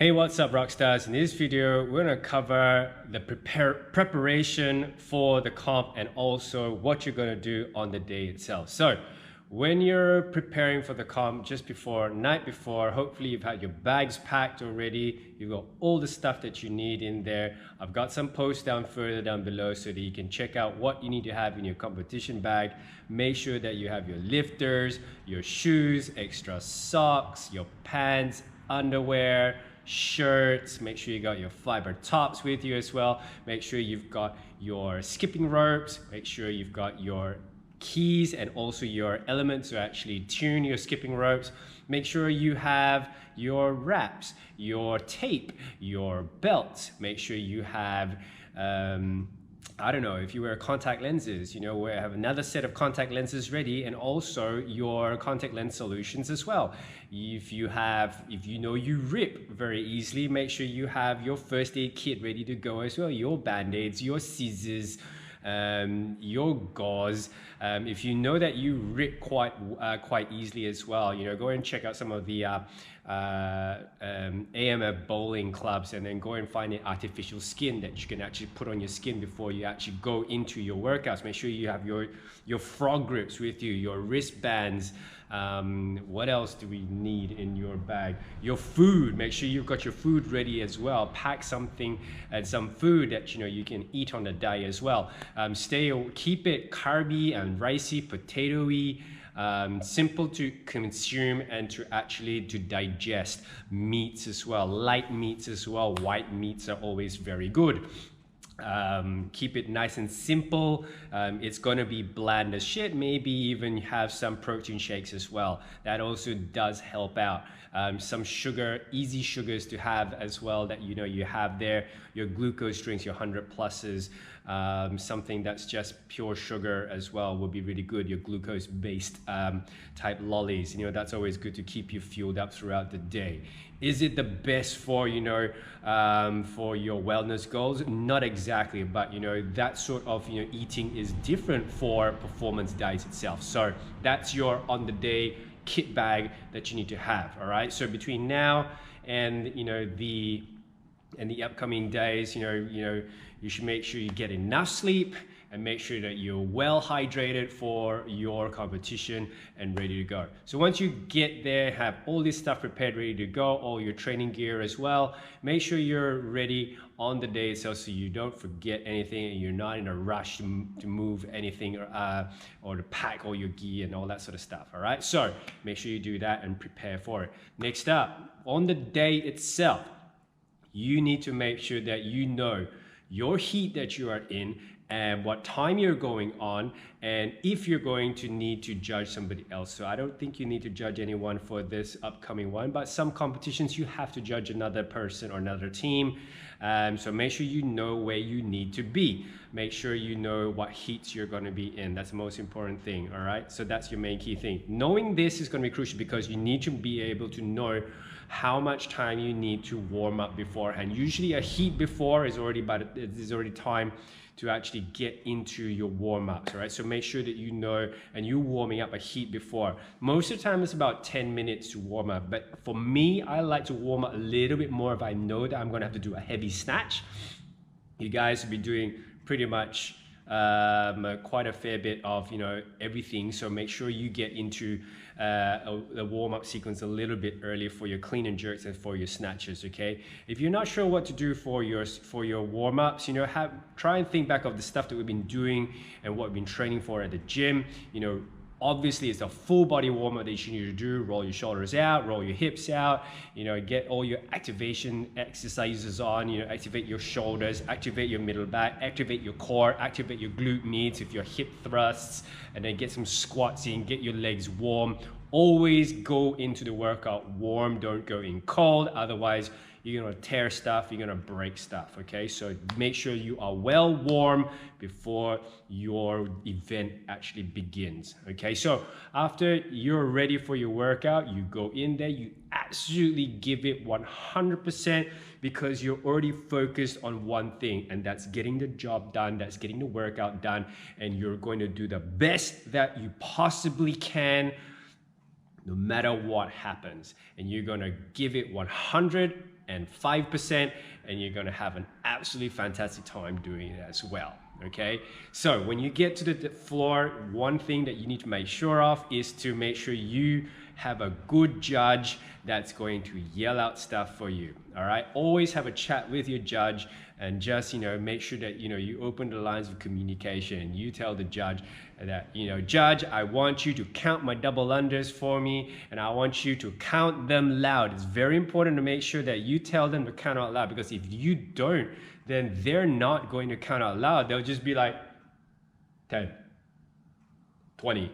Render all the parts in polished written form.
Hey, what's up, Rockstars? In this video, we're gonna cover the preparation for the comp and also what you're gonna do on the day itself. So, when you're preparing for the comp just before, night before, hopefully you've had your bags packed already. You've got all the stuff that you need in there. I've got some posts further down below so that you can check out what you need to have in your competition bag. Make sure that you have your lifters, your shoes, extra socks, your pants, underwear, shirts. Make sure you got your fiber tops with you as well. Make sure you've got your skipping ropes. Make sure you've got your keys and also your elements to actually tune your skipping ropes. Make sure you have your wraps, your tape, your belts. Make sure you have I don't know, if you wear contact lenses, you know, we have another set of contact lenses ready, and also your contact lens solutions as well. If you know you rip very easily, make sure you have your first aid kit ready to go as well, your band-aids, your scissors, your gauze. If you know that you rip quite easily as well, you know, go and check out some of the AMF bowling clubs, and then go and find an artificial skin that you can actually put on your skin before you actually go into your workouts. Make sure you have your frog grips with you, your wristbands. What else do we need in your bag? Your food. Make sure you've got your food ready as well. Pack something and some food that you can eat on the day as well. Keep it carby and ricey, potatoey. Simple to consume and to digest. Meats as well, light meats as well. White meats are always very good. Keep it nice and simple. It's gonna be bland as shit. Maybe even have some protein shakes as well. That also does help out. Some sugar, easy sugars to have as well that you have there. Your glucose drinks, your 100 pluses. Something that's just pure sugar as well would be really good. Your glucose based type lollies, that's always good to keep you fueled up throughout the day. Is it the best for for your wellness goals? Not exactly, but that sort of eating is different for performance diets itself. So that's your on the day kit bag that you need to have. All right, so between now and the upcoming days, you should make sure you get enough sleep and make sure that you're well hydrated for your competition and ready to go. So once you get there, have all this stuff prepared, ready to go, all your training gear as well. Make sure you're ready on the day itself so you don't forget anything and you're not in a rush to move anything or to pack all your gear and all that sort of stuff, all right? So make sure you do that and prepare for it. Next up, on the day itself, you need to make sure that you know your heat that you are in and what time you're going on, and if you're going to need to judge somebody else. So I don't think you need to judge anyone for this upcoming one, but some competitions you have to judge another person or another team. So make sure you know where you need to be. Make sure you know what heats you're going to be in. That's the most important thing, all right? So that's your main key thing. Knowing this is going to be crucial because you need to be able to know how much time you need to warm up beforehand. Usually a heat before is already time to actually get into your warm-ups, all right? So make sure that you know and you're warming up a heat before. Most of the time it's about 10 minutes to warm up, but for me, I like to warm up a little bit more if I know that I'm gonna have to do a heavy snatch. You guys will be doing pretty much quite a fair bit of everything, so make sure you get into the warm-up sequence a little bit earlier for your clean and jerks and for your snatches. Okay, if you're not sure what to do for your warm-ups, try and think back of the stuff that we've been doing and what we've been training for at the gym. Obviously it's a full body warm-up that you need to do. Roll your shoulders out, roll your hips out, get all your activation exercises on, activate your shoulders, activate your middle back, activate your core, activate your glute meats with your hip thrusts, and then get some squats in, get your legs warm. Always go into the workout warm, don't go in cold, otherwise you're gonna tear stuff, you're gonna break stuff, okay? So make sure you are well warm before your event actually begins, okay? So after you're ready for your workout, you go in there, you absolutely give it 100% because you're already focused on one thing, and that's getting the job done, that's getting the workout done, and you're going to do the best that you possibly can no matter what happens. And you're gonna give it 100 105%, and you're gonna have an absolutely fantastic time doing it as well. Okay, so when you get to the floor, one thing that you need to make sure of is to make sure you have a good judge that's going to yell out stuff for you. All right, always have a chat with your judge, and just make sure that you open the lines of communication. You tell the judge that judge, I want you to count my double unders for me, and I want you to count them loud. It's very important to make sure that you tell them to count out loud, because if you don't, then they're not going to count out loud. They'll just be like 10, 20.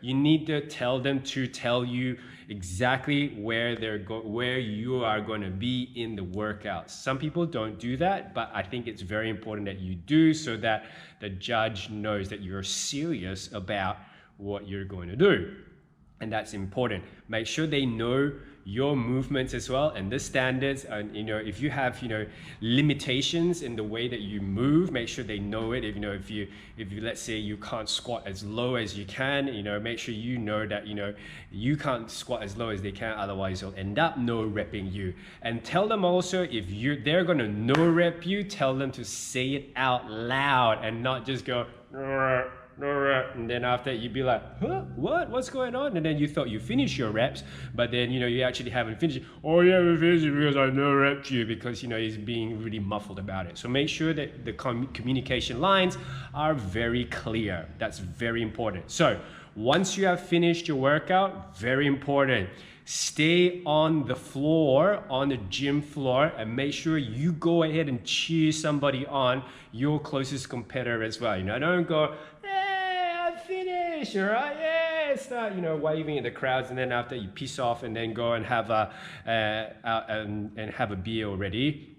You need to tell them to tell you exactly where where you are going to be in the workout. Some people don't do that, but I think it's very important that you do, so that the judge knows that you're serious about what you're going to do. And that's important. Make sure they know your movements as well, and the standards. And if you have limitations in the way that you move, make sure they know it. If you let's say you can't squat as low as you can, make sure that you can't squat as low as they can, otherwise they'll end up no repping you. And tell them also, if they're gonna no rep you, tell them to say it out loud and not just go and then after you'd be like, huh, what's going on? And then you thought you finished your reps, but then you actually haven't finished. Oh yeah, we finished it because I no repped you, because he's being really muffled about it. So make sure that the communication lines are very clear. That's very important. So once you have finished your workout, very important, stay on the floor, on the gym floor, and make sure you go ahead and cheer somebody on, your closest competitor as well. Don't go, finish, all right, yeah, start waving at the crowds, and then after you piss off and then go and have a beer already.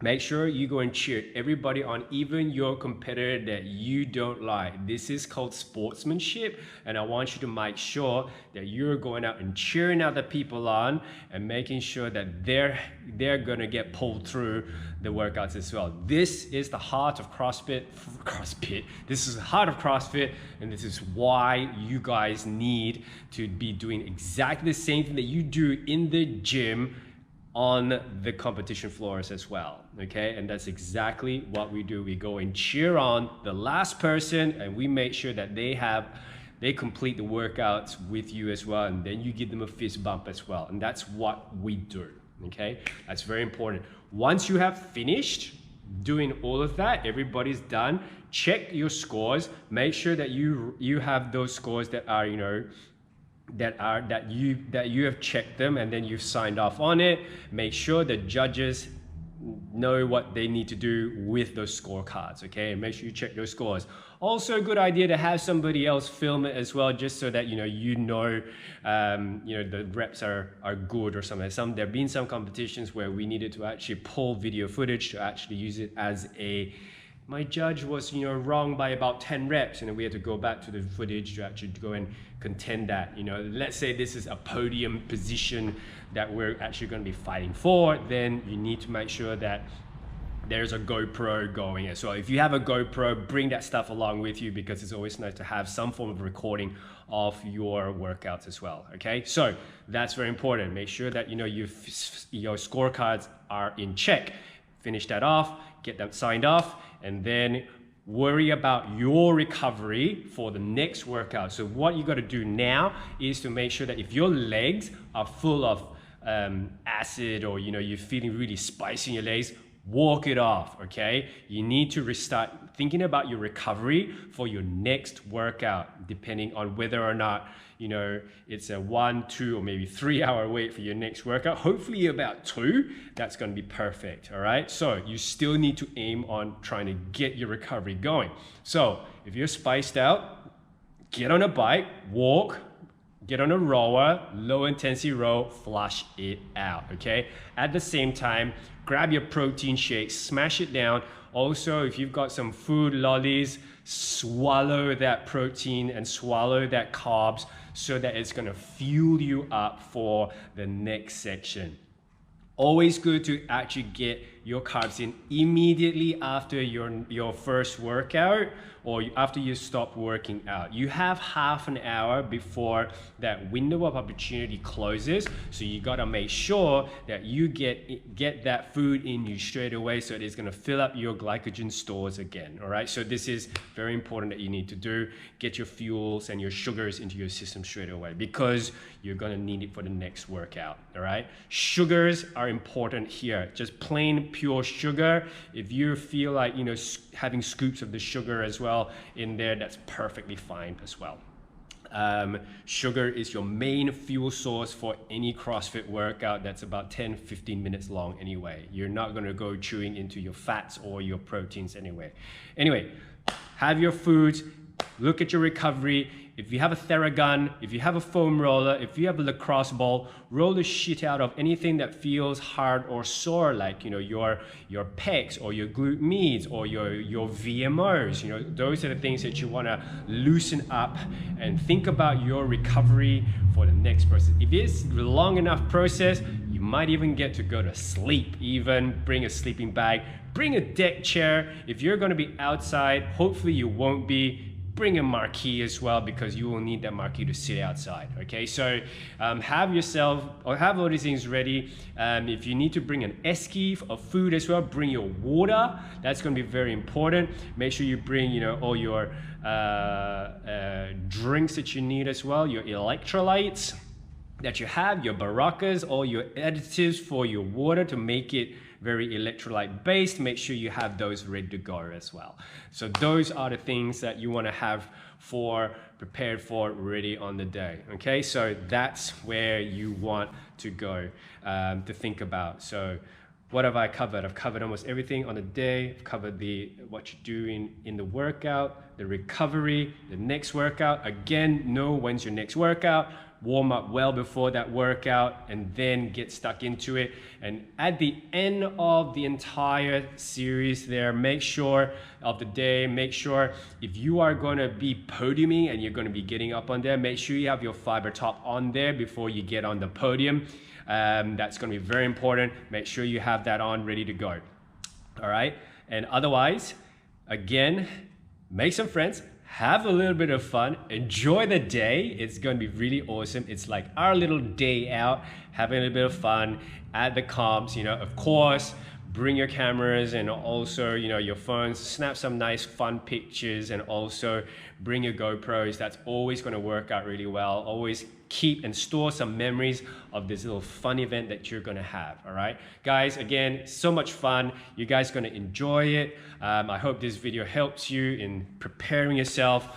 Make sure you go and cheer everybody on, even your competitor that you don't like. This is called sportsmanship, and I want you to make sure that you're going out and cheering other people on and making sure that they're gonna get pulled through the workouts as well. This is the heart of CrossFit. This is the heart of CrossFit, and this is why you guys need to be doing exactly the same thing that you do in the gym on the competition floors as well, okay? And that's exactly what we do. We go and cheer on the last person, and we make sure that they complete the workouts with you as well, and then you give them a fist bump as well. And that's what we do, okay? That's very important. Once you have finished doing all of that, everybody's done, check your scores, make sure that you have those scores that are, that you have checked them, and then you've signed off on it. Make sure the judges know what they need to do with those scorecards, okay? And make sure you check those scores. Also a good idea to have somebody else film it as well, just so that the reps are good or something. There have been some competitions where we needed to actually pull video footage to actually use it as my judge was wrong by about 10 reps, and then we had to go back to the footage to actually go and contend that. Let's say this is a podium position that we're actually going to be fighting for, then you need to make sure that there's a GoPro going. So if you have a GoPro, bring that stuff along with you, because it's always nice to have some form of recording of your workouts as well, okay? So that's very important. Make sure that your scorecards are in check. Finish that off, get them signed off, and then worry about your recovery for the next workout. So what you got to do now is to make sure that if your legs are full of acid, or you're feeling really spicy in your legs, walk it off, okay? You need to restart thinking about your recovery for your next workout, depending on whether or not it's a 1, 2, or maybe 3 hour wait for your next workout. Hopefully about 2, that's going to be perfect, all right? So you still need to aim on trying to get your recovery going. So if you're spiced out, get on a bike, walk, get on a rower, low intensity row, flush it out, okay? At the same time, grab your protein shake, smash it down. Also, if you've got some food, lollies, swallow that protein and swallow that carbs, so that it's gonna fuel you up for the next section. Always good to actually get your carbs in immediately after your first workout or after you stop working out. You have half an hour before that window of opportunity closes, so you gotta make sure that you get that food in you straight away, so it's gonna fill up your glycogen stores again. All right, so this is very important that you need to do. Get your fuels and your sugars into your system straight away, because you're gonna need it for the next workout. All right, sugars are important here. Just plain pure sugar. If you feel like, you know, having scoops of the sugar as well in there, that's perfectly fine as well. Sugar is your main fuel source for any CrossFit workout that's about 10-15 minutes long anyway. You're not going to go chewing into your fats or your proteins anyway. Anyway, have your foods, look at your recovery. If you have a Theragun, if you have a foam roller, if you have a lacrosse ball, roll the shit out of anything that feels hard or sore, like, you know, your pecs or your glute medius or your VMOs. You know, those are the things that you want to loosen up and think about your recovery for the next process. If it's a long enough process, you might even get to go to sleep. Even bring a sleeping bag, bring a deck chair. If you're going to be outside, hopefully you won't be. Bring a marquee as well, because you will need that marquee to sit outside. Okay, so have all these things ready. If you need to bring an esky of food as well, bring your water. That's going to be very important. Make sure you bring, you know, all your drinks that you need as well, your electrolytes that you have, your Barakas, all your additives for your water to make it very electrolyte based. Make sure you have those ready to go as well. So those are the things that you want to have prepared for, ready on the day. Okay, so that's where you want to go to think about. So what have I covered? I've covered almost everything on the day. I've covered what you're doing in the workout, the recovery, the next workout. Again, know when's your next workout. Warm up well before that workout and then get stuck into it. And at the end of the entire series there, make sure of the day, make sure if you are going to be podiuming and you're going to be getting up on there, make sure you have your fiber top on there before you get on the podium. That's going to be very important. Make sure you have that on ready to go. All right. And otherwise, again, make some friends. Have a little bit of fun, enjoy the day. It's going to be really awesome. It's like our little day out, having a little bit of fun at the comps. You know, of course, bring your cameras and also, you know, your phones, snap some nice fun pictures, and also bring your GoPros. That's always going to work out really well. Always keep and store some memories of this little fun event that you're going to have. All right, guys, again, so much fun. You guys are going to enjoy it. I hope this video helps you in preparing yourself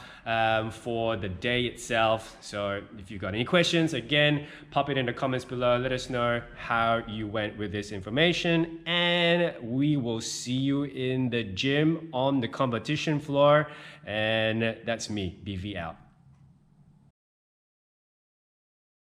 for the day itself. So if you've got any questions, again, pop it in the comments below. Let us know how you went with this information, and we will see you in the gym on the competition floor. And that's me, BV out.